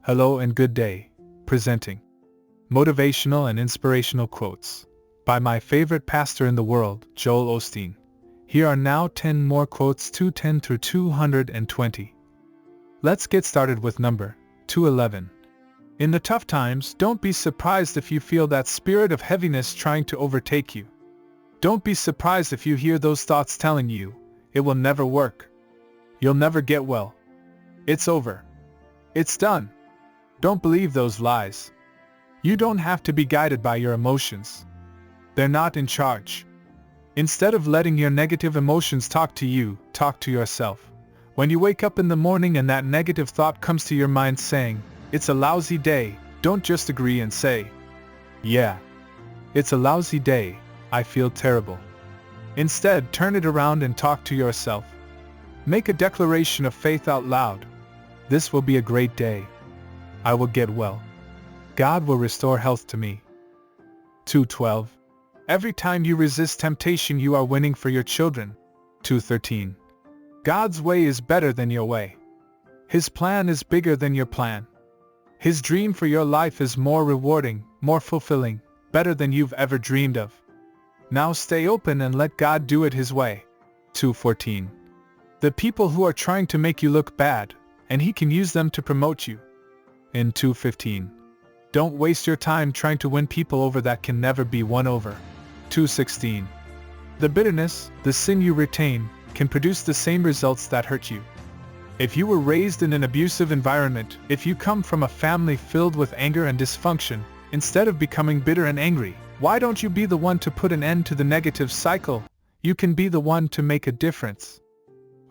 Hello and good day. Presenting Motivational and Inspirational Quotes by my favorite pastor in the world, Joel Osteen. Here are now 10 more quotes 210 through 220. Let's get started with number 211. In the tough times, don't be surprised if you feel that spirit of heaviness trying to overtake you. Don't be surprised if you hear those thoughts telling you, it will never work. You'll never get well. It's over. It's done. Don't believe those lies. You don't have to be guided by your emotions. They're not in charge. Instead of letting your negative emotions talk to you, talk to yourself. When you wake up in the morning and that negative thought comes to your mind saying, it's a lousy day, don't just agree and say, yeah, it's a lousy day, I feel terrible. Instead, turn it around and talk to yourself. Make a declaration of faith out loud. This will be a great day. I will get well. God will restore health to me. 2:12. Every time you resist temptation, you are winning for your children. 2:13. God's way is better than your way. His plan is bigger than your plan. His dream for your life is more rewarding, more fulfilling, better than you've ever dreamed of. Now stay open and let God do it His way. 2:14. The people who are trying to make you look bad, and He can use them to promote you. In 2:15. Don't waste your time trying to win people over that can never be won over. 2:16. The bitterness, the sin you retain, can produce the same results that hurt you. If you were raised in an abusive environment, if you come from a family filled with anger and dysfunction, instead of becoming bitter and angry, why don't you be the one to put an end to the negative cycle? You can be the one to make a difference.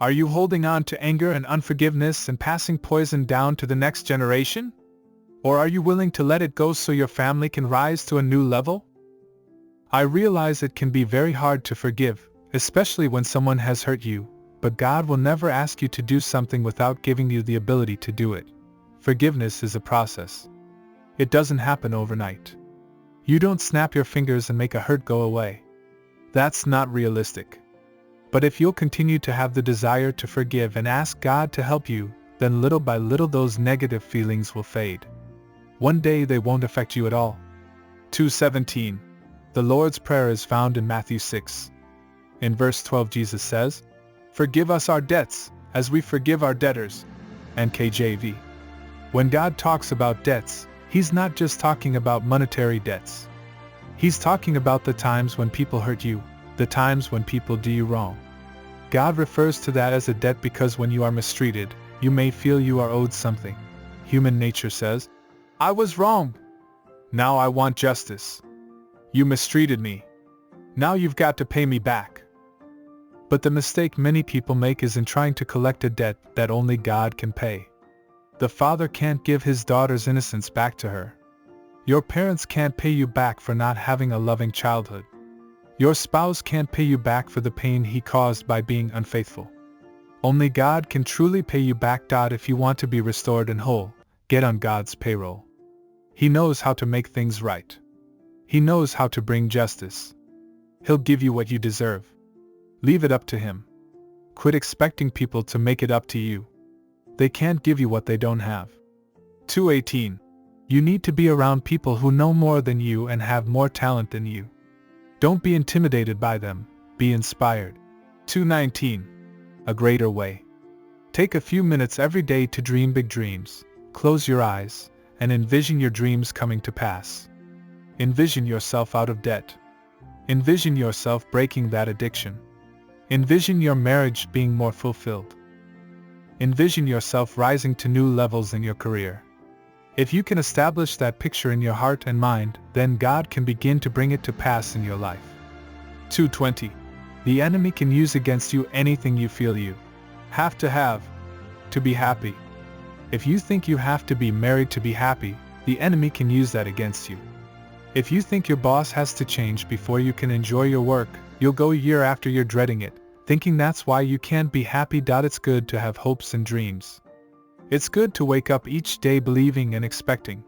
Are you holding on to anger and unforgiveness and passing poison down to the next generation? Or are you willing to let it go so your family can rise to a new level? I realize it can be very hard to forgive, especially when someone has hurt you, but God will never ask you to do something without giving you the ability to do it. Forgiveness is a process. It doesn't happen overnight. You don't snap your fingers and make a hurt go away. That's not realistic. But if you'll continue to have the desire to forgive and ask God to help you, then little by little those negative feelings will fade. One day they won't affect you at all. 2:17. The Lord's Prayer is found in Matthew 6. In verse 12 Jesus says, forgive us our debts, as we forgive our debtors. And KJV. When God talks about debts, He's not just talking about monetary debts. He's talking about the times when people hurt you, the times when people do you wrong. God refers to that as a debt because when you are mistreated, you may feel you are owed something. Human nature says, I was wrong. Now I want justice. You mistreated me. Now you've got to pay me back. But the mistake many people make is in trying to collect a debt that only God can pay. The father can't give his daughter's innocence back to her. Your parents can't pay you back for not having a loving childhood. Your spouse can't pay you back for the pain he caused by being unfaithful. Only God can truly pay you back. If you want to be restored and whole, get on God's payroll. He knows how to make things right. He knows how to bring justice. He'll give you what you deserve. Leave it up to Him. Quit expecting people to make it up to you. They can't give you what they don't have. 2:18. You need to be around people who know more than you and have more talent than you. Don't be intimidated by them, be inspired. 2:19. A greater way. Take a few minutes every day to dream big dreams. Close your eyes and envision your dreams coming to pass. Envision yourself out of debt. Envision yourself breaking that addiction. Envision your marriage being more fulfilled. Envision yourself rising to new levels in your career. If you can establish that picture in your heart and mind, then God can begin to bring it to pass in your life. 2:20. The enemy can use against you anything you feel you have to be happy. If you think you have to be married to be happy, the enemy can use that against you. If you think your boss has to change before you can enjoy your work, you'll go a year after you're dreading it, thinking that's why you can't be happy. It's good to have hopes and dreams. It's good to wake up each day believing and expecting.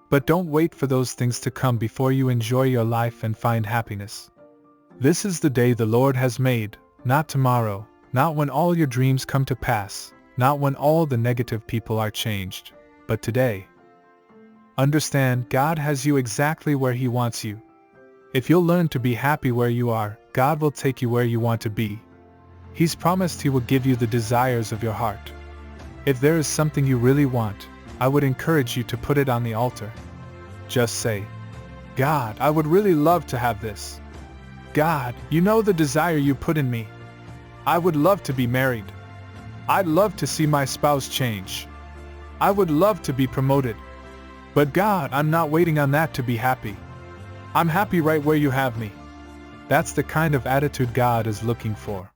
But don't wait for those things to come before you enjoy your life and find happiness. This is the day the Lord has made, not tomorrow, not when all your dreams come to pass, not when all the negative people are changed, but today. Understand, God has you exactly where He wants you. If you'll learn to be happy where you are, God will take you where you want to be. He's promised He will give you the desires of your heart. If there is something you really want, I would encourage you to put it on the altar. Just say, God, I would really love to have this. God, you know the desire you put in me. I would love to be married. I'd love to see my spouse change. I would love to be promoted. But God, I'm not waiting on that to be happy. I'm happy right where you have me. That's the kind of attitude God is looking for.